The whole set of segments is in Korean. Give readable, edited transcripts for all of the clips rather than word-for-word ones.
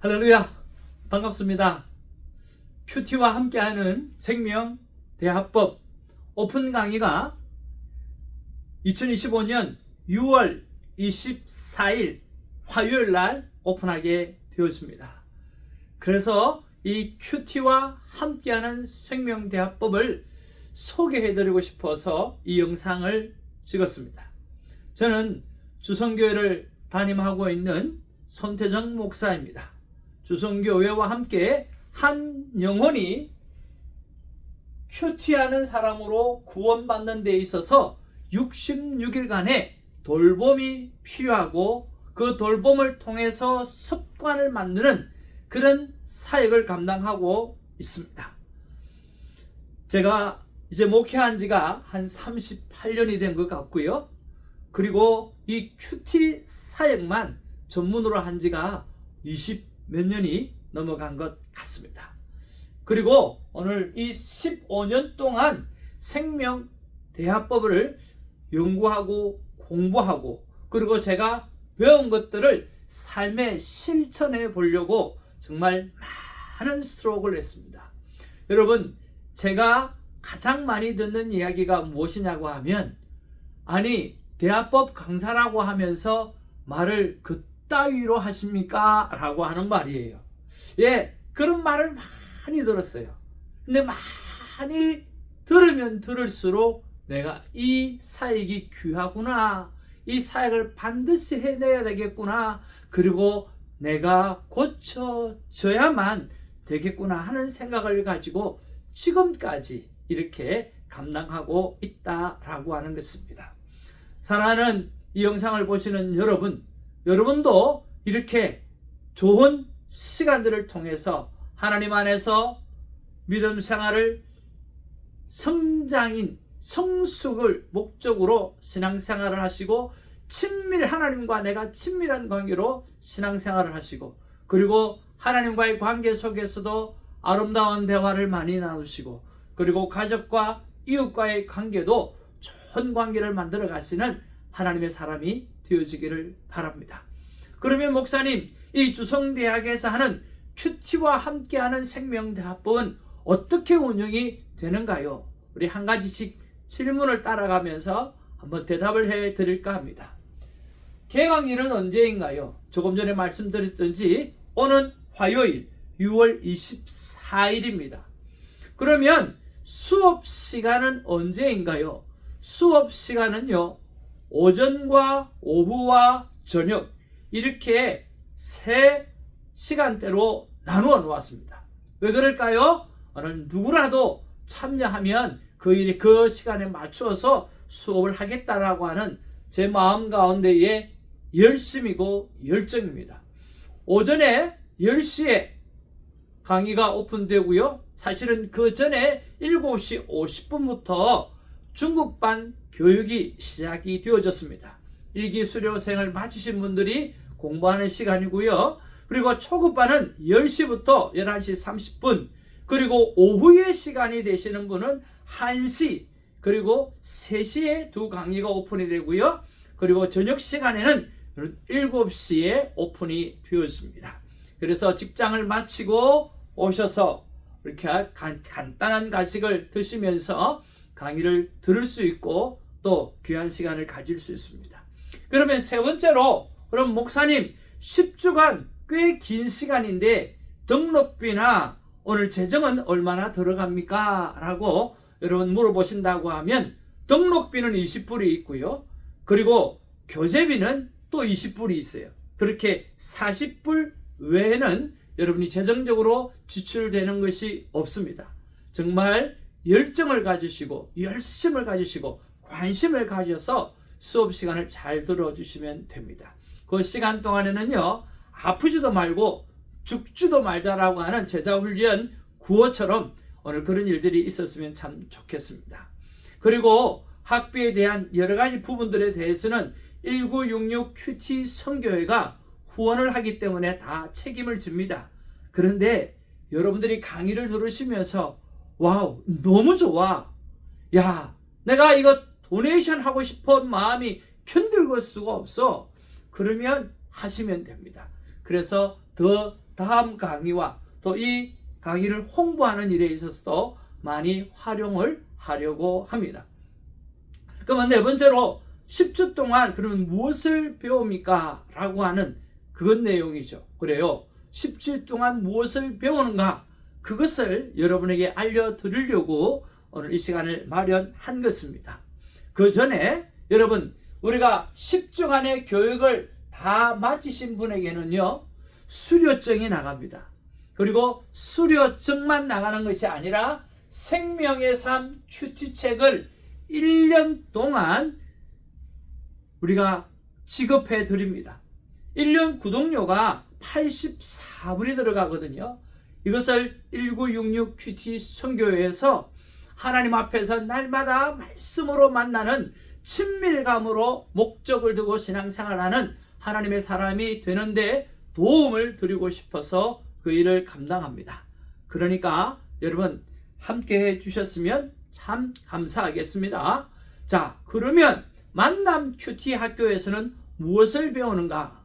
할렐루야, 반갑습니다. 큐티와 함께하는 생명대화법 오픈 강의가 2025년 6월 24일 화요일 날 오픈하게 되었습니다. 그래서 이 큐티와 함께하는 생명대화법을 소개해드리고 싶어서 이 영상을 찍었습니다. 저는 주성교회를 담임하고 있는 손태정 목사입니다. 주성교회와 함께 한 영혼이 큐티하는 사람으로 구원받는 데 있어서 66일간의 돌봄이 필요하고 그 돌봄을 통해서 습관을 만드는 그런 사역을 감당하고 있습니다. 제가 이제 목회한 지가 한 38년이 된 것 같고요. 그리고 이 큐티 사역만 전문으로 한 지가 20 몇 년이 넘어간 것 같습니다. 그리고 오늘 이 15년 동안 생명대화법을 연구하고 공부하고 그리고 제가 배운 것들을 삶에 실천해 보려고 정말 많은 스트로크를 했습니다. 여러분, 제가 가장 많이 듣는 이야기가 무엇이냐고 하면, 아니 대화법 강사라고 하면서 말을 따위로 하십니까? 라고 하는 말이에요. 예, 그런 말을 많이 들었어요. 근데 많이 들으면 들을수록 내가 이 사역이 귀하구나, 이 사역을 반드시 해내야 되겠구나, 그리고 내가 고쳐져야만 되겠구나 하는 생각을 가지고 지금까지 이렇게 감당하고 있다라고 하는 것입니다. 사랑하는 이 영상을 보시는 여러분도 이렇게 좋은 시간들을 통해서 하나님 안에서 믿음 생활을 성숙을 목적으로 신앙생활을 하시고, 하나님과 내가 친밀한 관계로 신앙생활을 하시고, 그리고 하나님과의 관계 속에서도 아름다운 대화를 많이 나누시고, 그리고 가족과 이웃과의 관계도 좋은 관계를 만들어 가시는 하나님의 사람이 되어지기를 바랍니다. 그러면 목사님, 이 주성대학에서 하는 큐티와 함께하는 생명대화법은 어떻게 운영이 되는가요? 우리 한 가지씩 질문을 따라가면서 한번 대답을 해 드릴까 합니다. 개강일은 언제인가요? 조금 전에 말씀드렸던지 오는 화요일 6월 24일입니다. 그러면 수업 시간은 언제인가요? 수업 시간은요, 오전과 오후와 저녁 이렇게 세 시간대로 나누어 놓았습니다. 왜 그럴까요? 오늘 누구라도 참여하면 그 시간에 맞추어서 수업을 하겠다라고 하는 제 마음 가운데의 열심이고 열정입니다. 오전에 10시에 강의가 오픈되고요. 사실은 그 전에 7시 50분부터 중국반 교육이 시작이 되어졌습니다. 일기 수료생을 마치신 분들이 공부하는 시간이고요. 그리고 초급반은 10시부터 11시 30분, 그리고 오후의 시간이 되시는 분은 1시, 그리고 3시에 두 강의가 오픈이 되고요. 그리고 저녁 시간에는 7시에 오픈이 되었습니다. 그래서 직장을 마치고 오셔서 이렇게 간단한 가식을 드시면서 강의를 들을 수 있고 또 귀한 시간을 가질 수 있습니다. 그러면 세 번째로, 그럼 목사님 10주간 꽤 긴 시간인데 등록비나 오늘 재정은 얼마나 들어갑니까? 라고 여러분 물어보신다고 하면, 등록비는 20불이 있고요. 그리고 교재비는 또 20불이 있어요. 그렇게 40불 외에는 여러분이 재정적으로 지출되는 것이 없습니다. 정말 열정을 가지시고 열심을 가지시고 관심을 가져서 수업 시간을 잘 들어주시면 됩니다. 그 시간 동안에는요, 아프지도 말고 죽지도 말자라고 하는 제자훈련 구호처럼 오늘 그런 일들이 있었으면 참 좋겠습니다. 그리고 학비에 대한 여러 가지 부분들에 대해서는 1966 큐티 선교회가 후원을 하기 때문에 다 책임을 집니다. 그런데 여러분들이 강의를 들으시면서 와우, 너무 좋아, 야, 내가 이거 도네이션 하고 싶은 마음이 견딜 수가 없어, 그러면 하시면 됩니다. 그래서 더 다음 강의와 또 이 강의를 홍보하는 일에 있어서도 많이 활용을 하려고 합니다. 그러면 네 번째로 10주 동안 그러면 무엇을 배웁니까? 라고 하는 그것 내용이죠. 그래요. 10주 동안 무엇을 배우는가? 그것을 여러분에게 알려드리려고 오늘 이 시간을 마련한 것입니다. 그 전에 여러분, 우리가 10주간의 교육을 다 마치신 분에게는요, 수료증이 나갑니다. 그리고 수료증만 나가는 것이 아니라 생명의 삶 큐티책을 1년 동안 우리가 지급해 드립니다. 1년 구독료가 84불이 들어가거든요. 이것을 1966 큐티 선교회에서 하나님 앞에서 날마다 말씀으로 만나는 친밀감으로 목적을 두고 신앙생활하는 하나님의 사람이 되는데 도움을 드리고 싶어서 그 일을 감당합니다. 그러니까 여러분 함께 해주셨으면 참 감사하겠습니다. 자, 그러면 만남 큐티 학교에서는 무엇을 배우는가?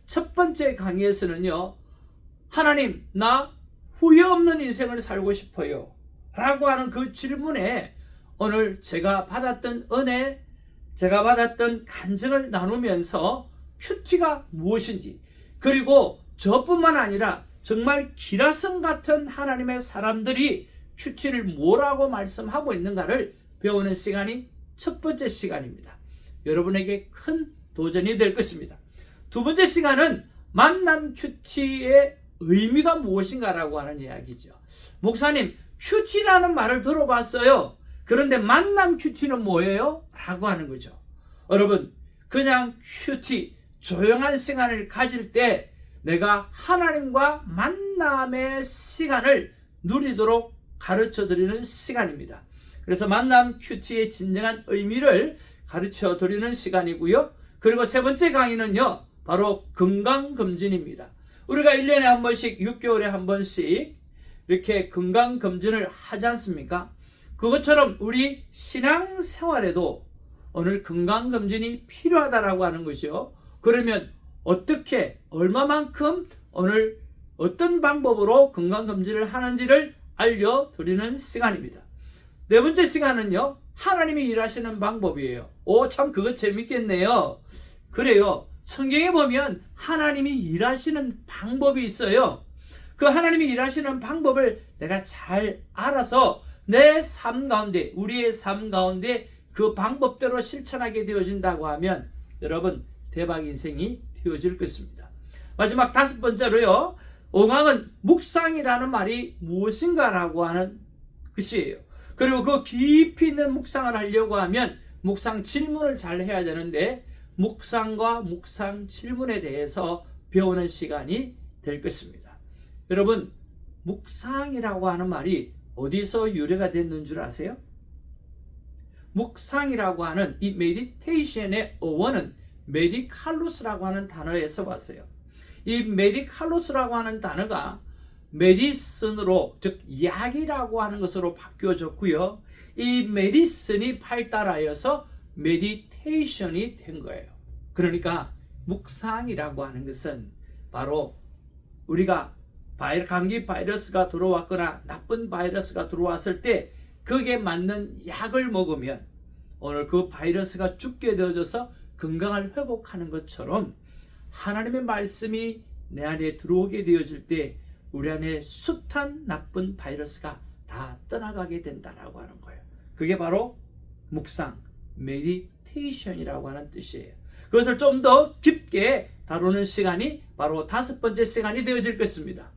첫 번째 강의에서는요, 하나님, 나 후회 없는 인생을 살고 싶어요 라고 하는 그 질문에 오늘 제가 받았던 은혜, 제가 받았던 간증을 나누면서 큐티가 무엇인지, 그리고 저뿐만 아니라 정말 기라성 같은 하나님의 사람들이 큐티를 뭐라고 말씀하고 있는가를 배우는 시간이 첫 번째 시간입니다. 여러분에게 큰 도전이 될 것입니다. 두 번째 시간은 만남 큐티의 의미가 무엇인가라고 하는 이야기죠. 목사님, 큐티라는 말을 들어봤어요. 그런데 만남 큐티는 뭐예요? 라고 하는 거죠. 여러분, 그냥 큐티, 조용한 시간을 가질 때 내가 하나님과 만남의 시간을 누리도록 가르쳐 드리는 시간입니다. 그래서 만남 큐티의 진정한 의미를 가르쳐 드리는 시간이고요. 그리고 세 번째 강의는요, 바로 건강검진입니다. 우리가 1년에 한 번씩, 6개월에 한 번씩 이렇게 건강검진을 하지 않습니까? 그것처럼 우리 신앙생활에도 오늘 건강검진이 필요하다라고 하는 것이요. 그러면 어떻게, 얼마만큼 오늘 어떤 방법으로 건강검진을 하는지를 알려드리는 시간입니다. 네 번째 시간은요, 하나님이 일하시는 방법이에요. 오, 참 그거 재밌겠네요. 그래요. 성경에 보면 하나님이 일하시는 방법이 있어요. 그 하나님이 일하시는 방법을 내가 잘 알아서 내 삶 가운데, 우리의 삶 가운데 그 방법대로 실천하게 되어진다고 하면 여러분 대박 인생이 되어질 것입니다. 마지막 다섯 번째로요, 5강은 묵상이라는 말이 무엇인가라고 하는 것이에요. 그리고 그 깊이 있는 묵상을 하려고 하면 묵상 질문을 잘 해야 되는데 묵상과 묵상 질문에 대해서 배우는 시간이 될 것입니다. 여러분, 묵상이라고 하는 말이 어디서 유래가 됐는 줄 아세요? 묵상이라고 하는 이 메디테이션의 어원은 메디칼로스라고 하는 단어에서 왔어요. 이 메디칼로스라고 하는 단어가 메디슨으로, 즉 약이라고 하는 것으로 바뀌어졌고요. 이 메디슨이 발달하여서 메디테이션이 된 거예요. 그러니까 묵상이라고 하는 것은 바로 우리가 감기 바이러스가 들어왔거나 나쁜 바이러스가 들어왔을 때 거기에 맞는 약을 먹으면 오늘 그 바이러스가 죽게 되어져서 건강을 회복하는 것처럼 하나님의 말씀이 내 안에 들어오게 되어질 때 우리 안에 숱한 나쁜 바이러스가 다 떠나가게 된다라고 하는 거예요. 그게 바로 묵상, 메디테이션이라고 하는 뜻이에요. 그것을 좀 더 깊게 다루는 시간이 바로 다섯 번째 시간이 되어질 것입니다.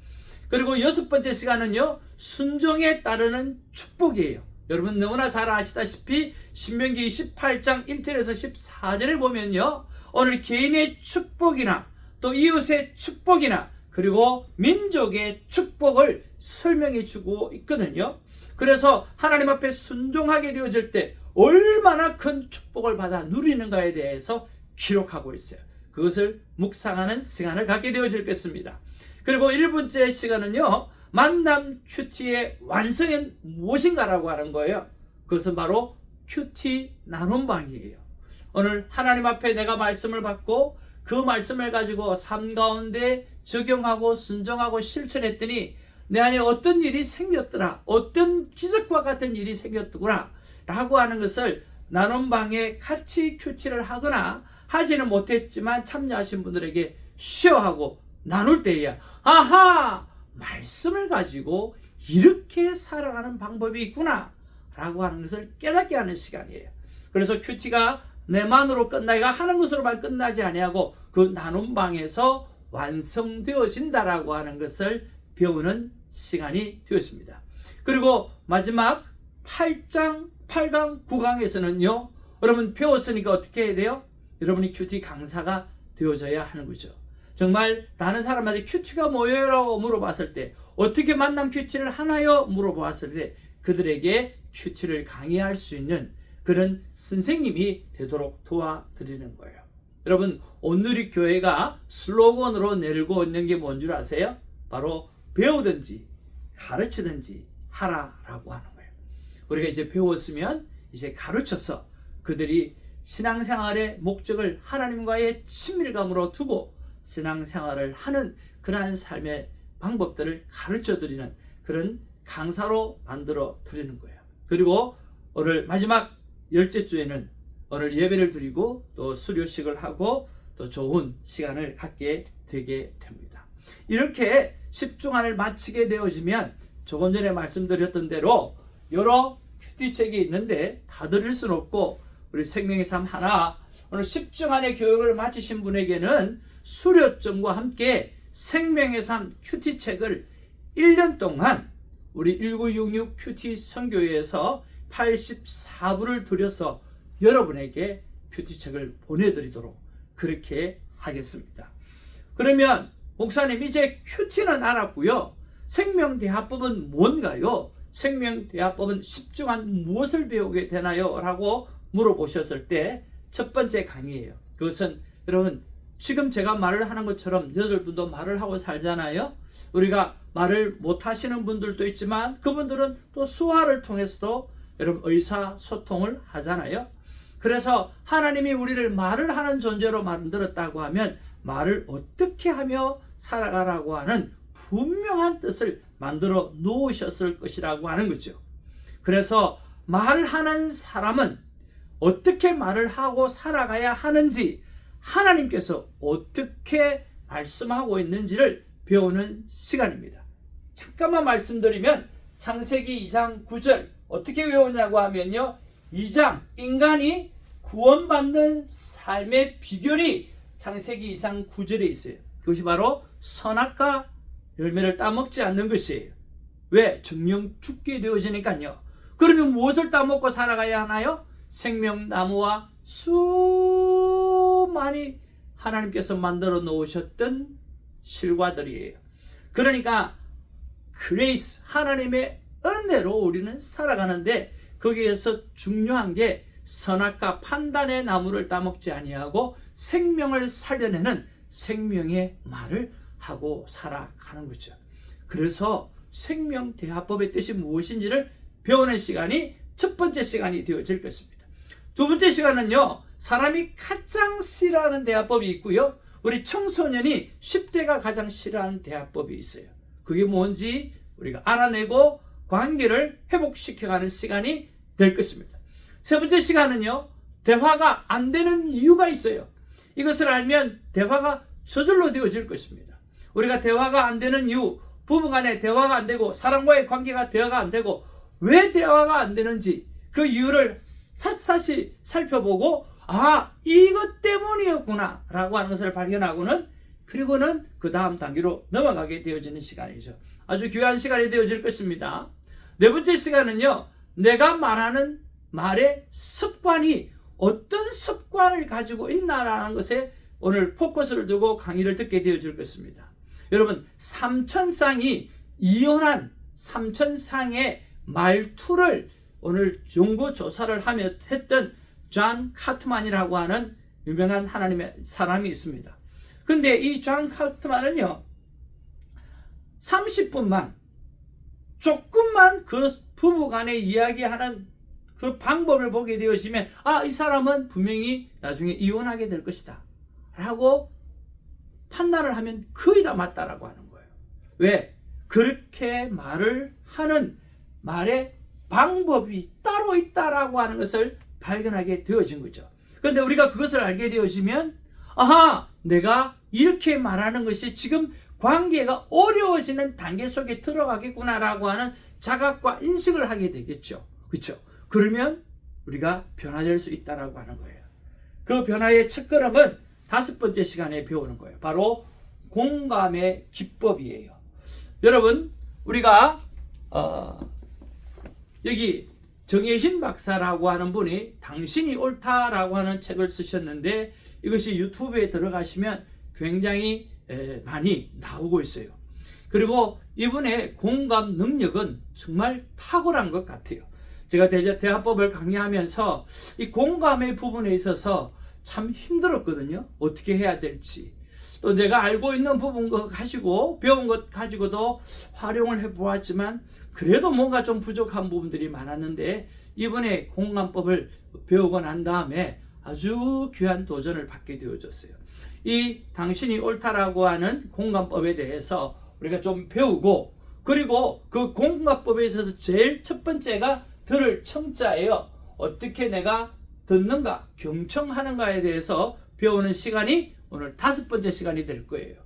그리고 여섯 번째 시간은요, 순종에 따르는 축복이에요. 여러분 너무나 잘 아시다시피 신명기 28장 1절에서 14절을 보면요, 오늘 개인의 축복이나 또 이웃의 축복이나 그리고 민족의 축복을 설명해 주고 있거든요. 그래서 하나님 앞에 순종하게 되어질 때 얼마나 큰 축복을 받아 누리는가에 대해서 기록하고 있어요. 그것을 묵상하는 시간을 갖게 되어질 것입니다. 그리고 1번째 시간은요, 만남 큐티의 완성은 무엇인가라고 하는 거예요. 그것은 바로 큐티 나눔방이에요. 오늘 하나님 앞에 내가 말씀을 받고 그 말씀을 가지고 삶 가운데 적용하고 순종하고 실천했더니 내 안에 어떤 일이 생겼더라, 어떤 기적과 같은 일이 생겼더라 라고 하는 것을 나눔방에 같이 큐티를 하거나 하지는 못했지만 참여하신 분들에게 쉐어하고 나눌 때야 아하, 말씀을 가지고 이렇게 살아가는 방법이 있구나 라고 하는 것을 깨닫게 하는 시간이에요. 그래서 큐티가 내만으로 끝나기가 하는 것으로만 끝나지 아니하고 그 나눔방에서 완성되어진다라고 하는 것을 배우는 시간이 되었습니다. 그리고 마지막 8강, 9강에서는요, 여러분 배웠으니까 어떻게 해야 돼요? 여러분이 큐티 강사가 되어져야 하는 거죠. 정말 다른 사람한테 큐티가 뭐예요? 라고 물어봤을 때, 어떻게 만남 큐티를 하나요? 물어봤을 때 그들에게 큐티를 강의할 수 있는 그런 선생님이 되도록 도와드리는 거예요. 여러분, 오늘의 교회가 슬로건으로 내고 있는 게 뭔 줄 아세요? 바로 배우든지 가르치든지 하라라고 하는 거예요. 우리가 이제 배웠으면 이제 가르쳐서 그들이 신앙생활의 목적을 하나님과의 친밀감으로 두고 신앙생활을 하는 그러한 삶의 방법들을 가르쳐드리는 그런 강사로 만들어 드리는 거예요. 그리고 오늘 마지막 10째 주에는 오늘 예배를 드리고 또 수료식을 하고 또 좋은 시간을 갖게 되게 됩니다. 이렇게 10주간을 마치게 되어지면 조금 전에 말씀드렸던 대로 여러 큐티책이 있는데 다 드릴 수는 없고 우리 생명의 삶 하나 오늘 10주간의 교육을 마치신 분에게는 수료증과 함께 생명의 삶 큐티책을 1년 동안 우리 1966 큐티 선교회에서 84부를 들여서 여러분에게 큐티책을 보내드리도록 그렇게 하겠습니다. 그러면 목사님 이제 큐티는 알았고요. 생명대화법은 뭔가요? 생명대화법은 10주간 무엇을 배우게 되나요? 라고 물어보셨을 때 첫 번째 강의예요. 그것은 여러분 지금 제가 말을 하는 것처럼 여러분도 말을 하고 살잖아요. 우리가 말을 못하시는 분들도 있지만 그분들은 또 수화를 통해서도 여러분 의사소통을 하잖아요. 그래서 하나님이 우리를 말을 하는 존재로 만들었다고 하면 말을 어떻게 하며 살아가라고 하는 분명한 뜻을 만들어 놓으셨을 것이라고 하는 거죠. 그래서 말하는 사람은 어떻게 말을 하고 살아가야 하는지 하나님께서 어떻게 말씀하고 있는지를 배우는 시간입니다. 잠깐만 말씀드리면 창세기 2장 9절 어떻게 외우냐고 하면요. 2장 인간이 구원받는 삶의 비결이 창세기 2장 9절에 있어요. 그것이 바로 선악과 열매를 따먹지 않는 것이에요. 왜? 정령 죽게 되어지니까요. 그러면 무엇을 따먹고 살아가야 하나요? 생명나무와 수많이 하나님께서 만들어 놓으셨던 실과들이에요. 그러니까 그레이스 하나님의 은혜로 우리는 살아가는데 거기에서 중요한 게 선악과 판단의 나무를 따먹지 아니하고 생명을 살려내는 생명의 말을 하고 살아가는 거죠. 그래서 생명대화법의 뜻이 무엇인지를 배우는 시간이 첫 번째 시간이 되어질 것입니다. 두 번째 시간은요, 사람이 가장 싫어하는 대화법이 있고요, 우리 청소년이 10대가 가장 싫어하는 대화법이 있어요. 그게 뭔지 우리가 알아내고 관계를 회복시켜가는 시간이 될 것입니다. 세 번째 시간은요, 대화가 안 되는 이유가 있어요. 이것을 알면 대화가 저절로 되어질 것입니다. 우리가 대화가 안 되는 이유, 부부간에 대화가 안 되고 사람과의 관계가 대화가 안 되고 왜 대화가 안 되는지 그 이유를 샅샅이 살펴보고 이것 때문이었구나 라고 하는 것을 발견하고는 그리고는 그 다음 단계로 넘어가게 되어지는 시간이죠. 아주 귀한 시간이 되어질 것입니다. 네 번째 시간은요, 내가 말하는 말의 습관이 어떤 습관을 가지고 있나라는 것에 오늘 포커스를 두고 강의를 듣게 되어질 것입니다. 여러분, 삼천쌍이 이혼한 삼천쌍의 말투를 오늘 연구조사를 하며 했던 존 카트만이라고 하는 유명한 하나님의 사람이 있습니다. 근데 이 존 카트만은요, 30분만 조금만 그 부부간에 이야기하는 그 방법을 보게 되어지면 이 사람은 분명히 나중에 이혼하게 될 것이다 라고 판단을 하면 거의 다 맞다라고 하는 거예요. 왜? 그렇게 말을 하는 말의 방법이 따로 있다라고 하는 것을 발견하게 되어진 거죠. 그런데 우리가 그것을 알게 되어지면 아하, 내가 이렇게 말하는 것이 지금 관계가 어려워지는 단계 속에 들어가겠구나라고 하는 자각과 인식을 하게 되겠죠. 그렇죠? 그러면 우리가 변화될 수 있다라고 하는 거예요. 그 변화의 첫걸음은 5번째 시간에 배우는 거예요. 바로 공감의 기법이에요. 여러분, 우리가 여기 정혜신 박사라고 하는 분이 당신이 옳다라고 하는 책을 쓰셨는데 이것이 유튜브에 들어가시면 굉장히 많이 나오고 있어요. 그리고 이분의 공감 능력은 정말 탁월한 것 같아요. 제가 대화법을 강의하면서 이 공감의 부분에 있어서 참 힘들었거든요. 어떻게 해야 될지. 또 내가 알고 있는 부분 가지고 배운 것 가지고도 활용을 해보았지만 그래도 뭔가 좀 부족한 부분들이 많았는데 이번에 공감법을 배우고 난 다음에 아주 귀한 도전을 받게 되어졌어요. 이 당신이 옳다라고 하는 공감법에 대해서 우리가 좀 배우고 그리고 그 공감법에 있어서 제일 첫 번째가 들을 청자예요. 어떻게 내가 듣는가, 경청하는가에 대해서 배우는 시간이 오늘 5번째 시간이 될 거예요.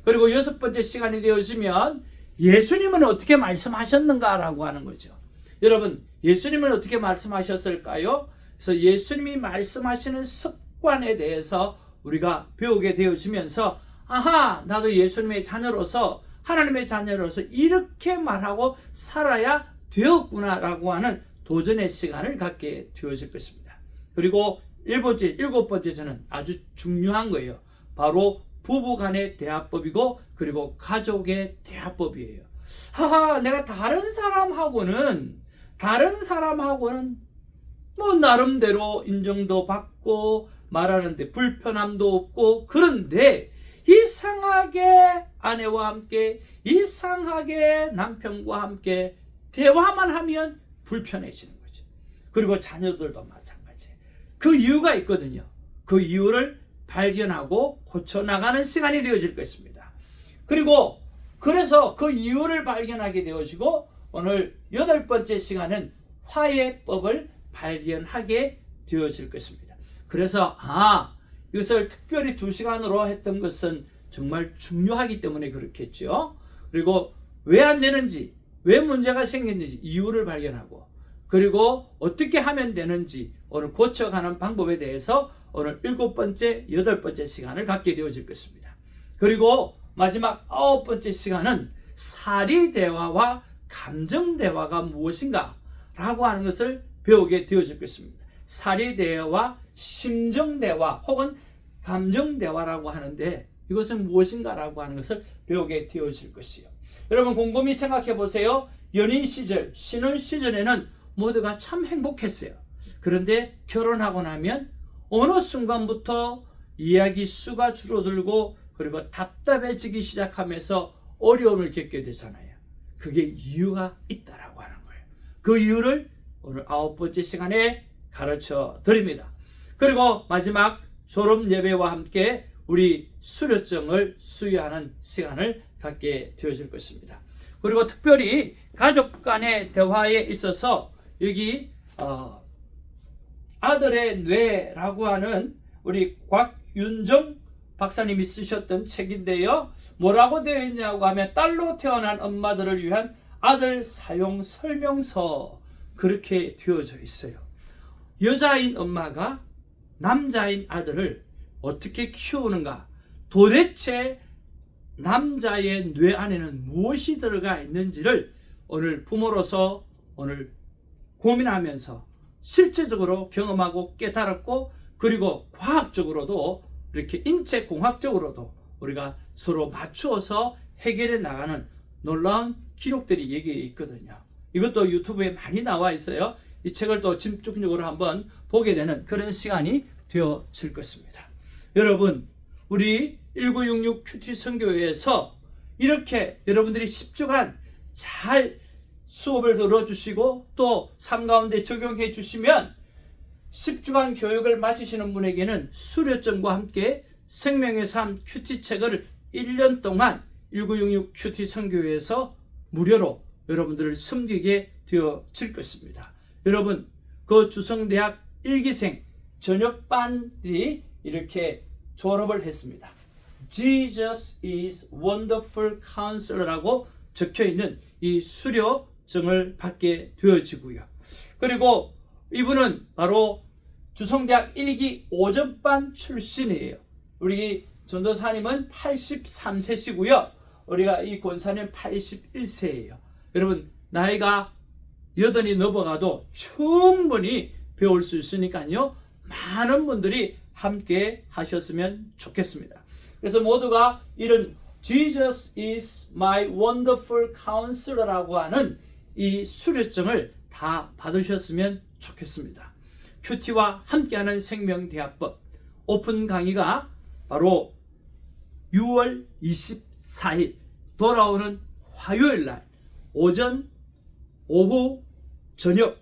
그리고 6번째 시간이 되어지면 예수님은 어떻게 말씀하셨는가라고 하는 거죠. 여러분, 예수님은 어떻게 말씀하셨을까요? 그래서 예수님이 말씀하시는 습관에 대해서 우리가 배우게 되어지면서 아하, 나도 예수님의 자녀로서 하나님의 자녀로서 이렇게 말하고 살아야 되었구나라고 하는 도전의 시간을 갖게 되어질 것입니다. 그리고 7번째는 아주 중요한 거예요. 바로 부부간의 대화법이고 그리고 가족의 대화법이에요. 하하, 내가 다른 사람하고는 뭐 나름대로 인정도 받고 말하는데 불편함도 없고 그런데 이상하게 아내와 함께 이상하게 남편과 함께 대화만 하면 불편해지는 거죠. 그리고 자녀들도 마찬가지예요. 그 이유가 있거든요. 그 이유를 발견하고 고쳐나가는 시간이 되어질 것입니다. 그리고 그래서 그 이유를 발견하게 되어지고 오늘 8번째 시간은 화해법을 발견하게 되어질 것입니다. 그래서 이것을 특별히 2시간으로 했던 것은 정말 중요하기 때문에 그렇겠죠. 그리고 왜 안 되는지, 왜 문제가 생겼는지 이유를 발견하고 그리고 어떻게 하면 되는지 오늘 고쳐가는 방법에 대해서 오늘 7번째, 8번째 시간을 갖게 되어질 것입니다. 그리고 마지막 9번째 시간은 사리대화와 감정대화가 무엇인가 라고 하는 것을 배우게 되어질 것입니다. 사리대화와 심정대화 혹은 감정대화라고 하는데 이것은 무엇인가 라고 하는 것을 배우게 되어질 것이요. 여러분 곰곰이 생각해 보세요. 연인 시절, 신혼 시절에는 모두가 참 행복했어요. 그런데 결혼하고 나면 어느 순간부터 이야기 수가 줄어들고 그리고 답답해지기 시작하면서 어려움을 겪게 되잖아요. 그게 이유가 있다라고 하는 거예요. 그 이유를 오늘 9번째 시간에 가르쳐 드립니다. 그리고 마지막 졸업 예배와 함께 우리 수료증을 수여하는 시간을 갖게 되어질 것입니다. 그리고 특별히 가족 간의 대화에 있어서 여기 아들의 뇌라고 하는 우리 곽윤정 박사님이 쓰셨던 책인데요. 뭐라고 되어 있냐고 하면 딸로 태어난 엄마들을 위한 아들 사용 설명서 그렇게 되어져 있어요. 여자인 엄마가 남자인 아들을 어떻게 키우는가, 도대체 남자의 뇌 안에는 무엇이 들어가 있는지를 오늘 부모로서 오늘 고민하면서 실제적으로 경험하고 깨달았고 그리고 과학적으로도 이렇게 인체공학적으로도 우리가 서로 맞추어서 해결해 나가는 놀라운 기록들이 여기에 있거든요. 이것도 유튜브에 많이 나와 있어요. 이 책을 또 집중적으로 한번 보게 되는 그런 시간이 되어질 것입니다. 여러분, 우리 1966 큐티 선교회에서 이렇게 여러분들이 10주간 잘 수업을 들어주시고 또 삶 가운데 적용해 주시면 10주간 교육을 마치시는 분에게는 수료증과 함께 생명의 삶 큐티 책을 1년 동안 1966 큐티 선교회에서 무료로 여러분들을 섬기게 되어질 것입니다. 여러분, 그 주성대학 1기생 전역반이 이렇게 졸업을 했습니다. Jesus is Wonderful Counselor라고 적혀있는 이 수료증을 받게 되어지고요. 그리고 이분은 바로 주성대학 1기 5전반 출신이에요. 우리 전도사님은 83세시고요. 우리가 이 권사님 81세예요. 여러분, 나이가 80이 넘어가도 충분히 배울 수 있으니까요. 많은 분들이 함께 하셨으면 좋겠습니다. 그래서 모두가 이런 Jesus is my wonderful counselor라고 하는 이 수료증을 다 받으셨으면 좋겠습니다. 큐티와 함께하는 생명대화법 오픈 강의가 바로 6월 24일 돌아오는 화요일날 오전, 오후, 저녁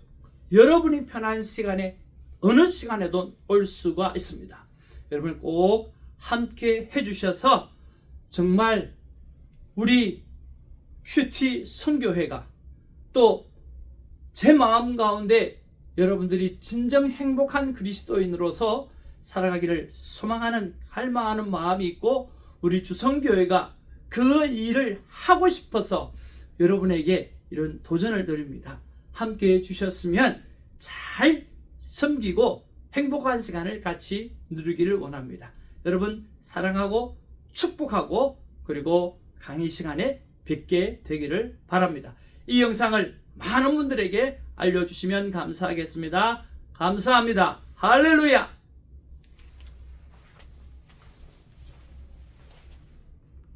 여러분이 편한 시간에 어느 시간에도 올 수가 있습니다. 여러분 꼭 함께 해주셔서 정말 우리 큐티 선교회가 또 제 마음 가운데 여러분들이 진정 행복한 그리스도인으로서 살아가기를 소망하는 갈망하는 마음이 있고 우리 주선교회가 그 일을 하고 싶어서 여러분에게 이런 도전을 드립니다. 함께 해주셨으면 잘 섬기고 행복한 시간을 같이 누리기를 원합니다. 여러분 사랑하고 축복하고 그리고 강의 시간에 뵙게 되기를 바랍니다. 이 영상을 많은 분들에게 알려주시면 감사하겠습니다. 감사합니다. 할렐루야!